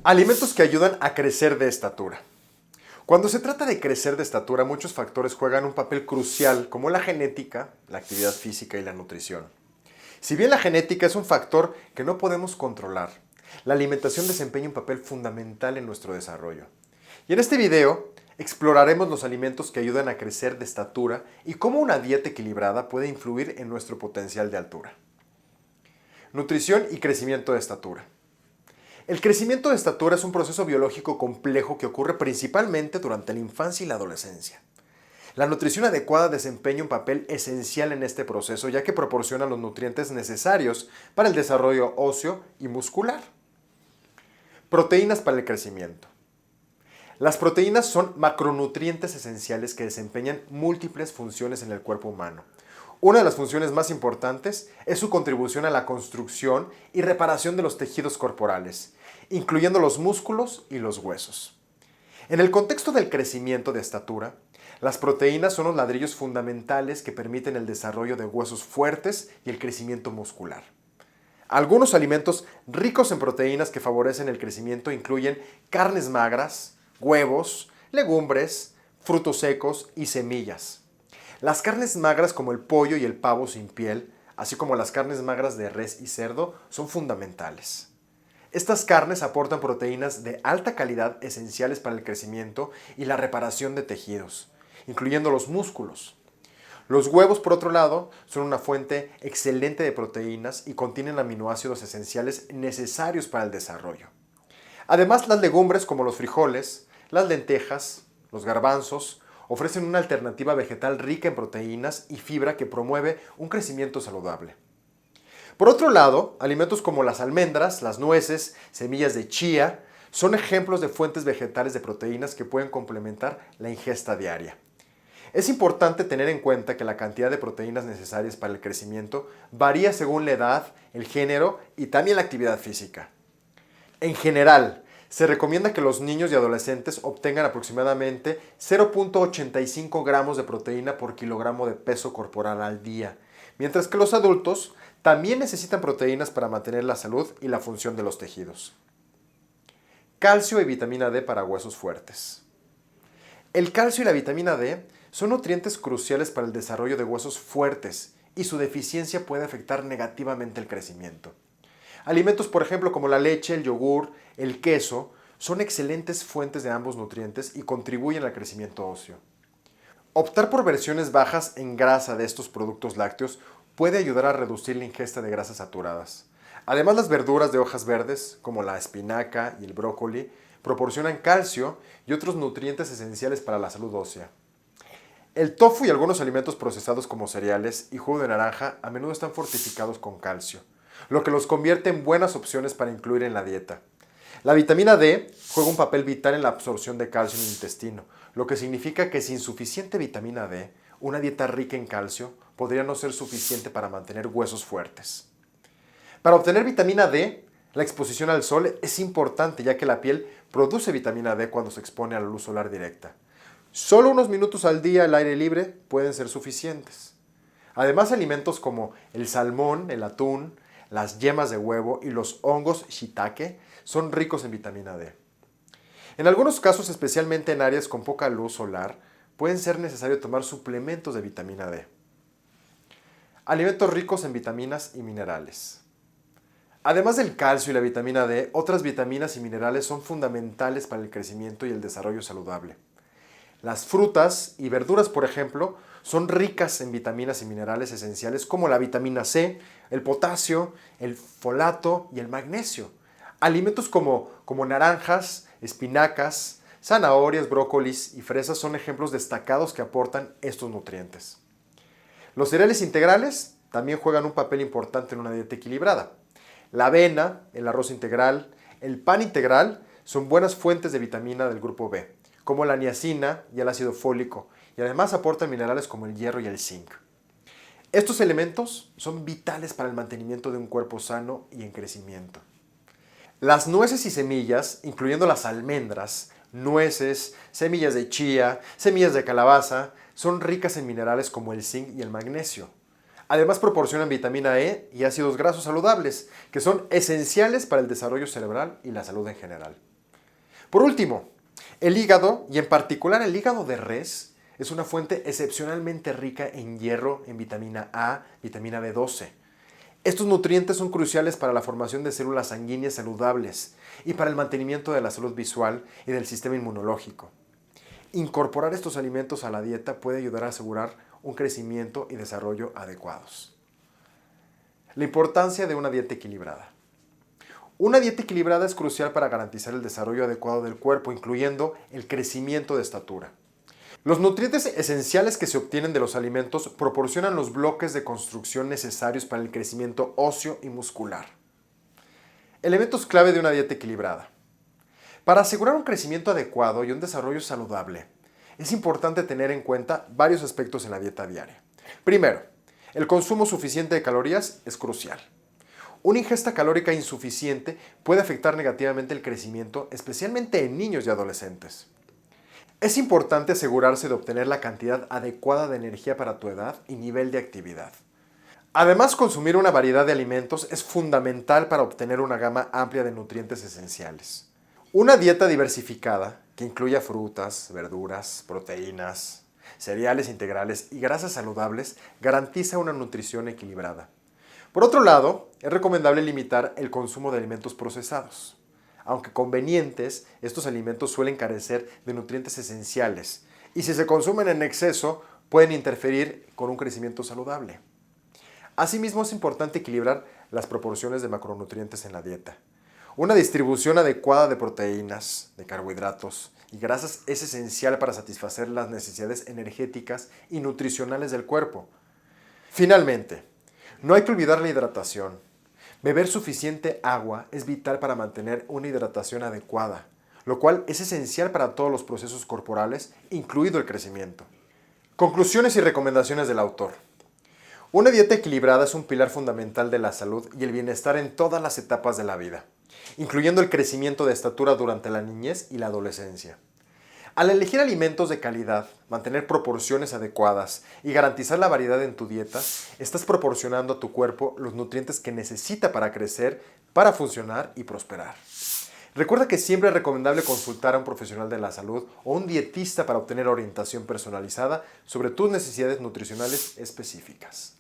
Alimentos que ayudan a crecer de estatura. Cuando se trata de crecer de estatura, muchos factores juegan un papel crucial, como la genética, la actividad física y la nutrición. Si bien la genética es un factor que no podemos controlar, la alimentación desempeña un papel fundamental en nuestro desarrollo. Y en este video exploraremos los alimentos que ayudan a crecer de estatura y cómo una dieta equilibrada puede influir en nuestro potencial de altura. Nutrición y crecimiento de estatura. El crecimiento de estatura es un proceso biológico complejo que ocurre principalmente durante la infancia y la adolescencia. La nutrición adecuada desempeña un papel esencial en este proceso, ya que proporciona los nutrientes necesarios para el desarrollo óseo y muscular. Proteínas para el crecimiento. Las proteínas son macronutrientes esenciales que desempeñan múltiples funciones en el cuerpo humano. Una de las funciones más importantes es su contribución a la construcción y reparación de los tejidos corporales, incluyendo los músculos y los huesos. En el contexto del crecimiento de estatura, las proteínas son los ladrillos fundamentales que permiten el desarrollo de huesos fuertes y el crecimiento muscular. Algunos alimentos ricos en proteínas que favorecen el crecimiento incluyen carnes magras, huevos, legumbres, frutos secos y semillas. Las carnes magras como el pollo y el pavo sin piel, así como las carnes magras de res y cerdo, son fundamentales. Estas carnes aportan proteínas de alta calidad esenciales para el crecimiento y la reparación de tejidos, incluyendo los músculos. Los huevos, por otro lado, son una fuente excelente de proteínas y contienen aminoácidos esenciales necesarios para el desarrollo. Además, las legumbres como los frijoles, las lentejas, los garbanzos, ofrecen una alternativa vegetal rica en proteínas y fibra que promueve un crecimiento saludable. Por otro lado, alimentos como las almendras, las nueces, semillas de chía, son ejemplos de fuentes vegetales de proteínas que pueden complementar la ingesta diaria. Es importante tener en cuenta que la cantidad de proteínas necesarias para el crecimiento varía según la edad, el género y también la actividad física. En general, se recomienda que los niños y adolescentes obtengan aproximadamente 0,85 gramos de proteína por kilogramo de peso corporal al día, mientras que los adultos también necesitan proteínas para mantener la salud y la función de los tejidos. Calcio y vitamina D para huesos fuertes. El calcio y la vitamina D son nutrientes cruciales para el desarrollo de huesos fuertes y su deficiencia puede afectar negativamente el crecimiento. Alimentos, por ejemplo, como la leche, el yogur, el queso, son excelentes fuentes de ambos nutrientes y contribuyen al crecimiento óseo. Optar por versiones bajas en grasa de estos productos lácteos puede ayudar a reducir la ingesta de grasas saturadas. Además, las verduras de hojas verdes, como la espinaca y el brócoli, proporcionan calcio y otros nutrientes esenciales para la salud ósea. El tofu y algunos alimentos procesados como cereales y jugo de naranja a menudo están fortificados con calcio, lo que los convierte en buenas opciones para incluir en la dieta. La vitamina D juega un papel vital en la absorción de calcio en el intestino, lo que significa que sin suficiente vitamina D, una dieta rica en calcio podría no ser suficiente para mantener huesos fuertes. Para obtener vitamina D, la exposición al sol es importante ya que la piel produce vitamina D cuando se expone a la luz solar directa. Solo unos minutos al día al aire libre pueden ser suficientes. Además, alimentos como el salmón, el atún, las yemas de huevo y los hongos shiitake son ricos en vitamina D. En algunos casos, especialmente en áreas con poca luz solar, pueden ser necesario tomar suplementos de vitamina D. Alimentos ricos en vitaminas y minerales. Además del calcio y la vitamina D, otras vitaminas y minerales son fundamentales para el crecimiento y el desarrollo saludable. Las frutas y verduras, por ejemplo, son ricas en vitaminas y minerales esenciales como la vitamina C, el potasio, el folato y el magnesio. Alimentos como naranjas, espinacas, zanahorias, brócolis y fresas son ejemplos destacados que aportan estos nutrientes. Los cereales integrales también juegan un papel importante en una dieta equilibrada. La avena, el arroz integral, el pan integral son buenas fuentes de vitamina del grupo B, como la niacina y el ácido fólico, y además aportan minerales como el hierro y el zinc. Estos elementos son vitales para el mantenimiento de un cuerpo sano y en crecimiento. Las nueces y semillas, incluyendo las almendras, nueces, semillas de chía, semillas de calabaza, son ricas en minerales como el zinc y el magnesio. Además proporcionan vitamina E y ácidos grasos saludables, que son esenciales para el desarrollo cerebral y la salud en general. Por último, el hígado, y en particular el hígado de res, es una fuente excepcionalmente rica en hierro, en vitamina A, vitamina B12. Estos nutrientes son cruciales para la formación de células sanguíneas saludables y para el mantenimiento de la salud visual y del sistema inmunológico. Incorporar estos alimentos a la dieta puede ayudar a asegurar un crecimiento y desarrollo adecuados. La importancia de una dieta equilibrada. Una dieta equilibrada es crucial para garantizar el desarrollo adecuado del cuerpo, incluyendo el crecimiento de estatura. Los nutrientes esenciales que se obtienen de los alimentos proporcionan los bloques de construcción necesarios para el crecimiento óseo y muscular. Elementos clave de una dieta equilibrada. Para asegurar un crecimiento adecuado y un desarrollo saludable, es importante tener en cuenta varios aspectos en la dieta diaria. Primero, el consumo suficiente de calorías es crucial. Una ingesta calórica insuficiente puede afectar negativamente el crecimiento, especialmente en niños y adolescentes. Es importante asegurarse de obtener la cantidad adecuada de energía para tu edad y nivel de actividad. Además, consumir una variedad de alimentos es fundamental para obtener una gama amplia de nutrientes esenciales. Una dieta diversificada, que incluya frutas, verduras, proteínas, cereales integrales y grasas saludables, garantiza una nutrición equilibrada. Por otro lado, es recomendable limitar el consumo de alimentos procesados. Aunque convenientes, estos alimentos suelen carecer de nutrientes esenciales y si se consumen en exceso pueden interferir con un crecimiento saludable. Asimismo, es importante equilibrar las proporciones de macronutrientes en la dieta. Una distribución adecuada de proteínas, de carbohidratos y grasas es esencial para satisfacer las necesidades energéticas y nutricionales del cuerpo. Finalmente, no hay que olvidar la hidratación. Beber suficiente agua es vital para mantener una hidratación adecuada, lo cual es esencial para todos los procesos corporales, incluido el crecimiento. Conclusiones y recomendaciones del autor. Una dieta equilibrada es un pilar fundamental de la salud y el bienestar en todas las etapas de la vida, incluyendo el crecimiento de estatura durante la niñez y la adolescencia. Al elegir alimentos de calidad, mantener proporciones adecuadas y garantizar la variedad en tu dieta, estás proporcionando a tu cuerpo los nutrientes que necesita para crecer, para funcionar y prosperar. Recuerda que siempre es recomendable consultar a un profesional de la salud o un dietista para obtener orientación personalizada sobre tus necesidades nutricionales específicas.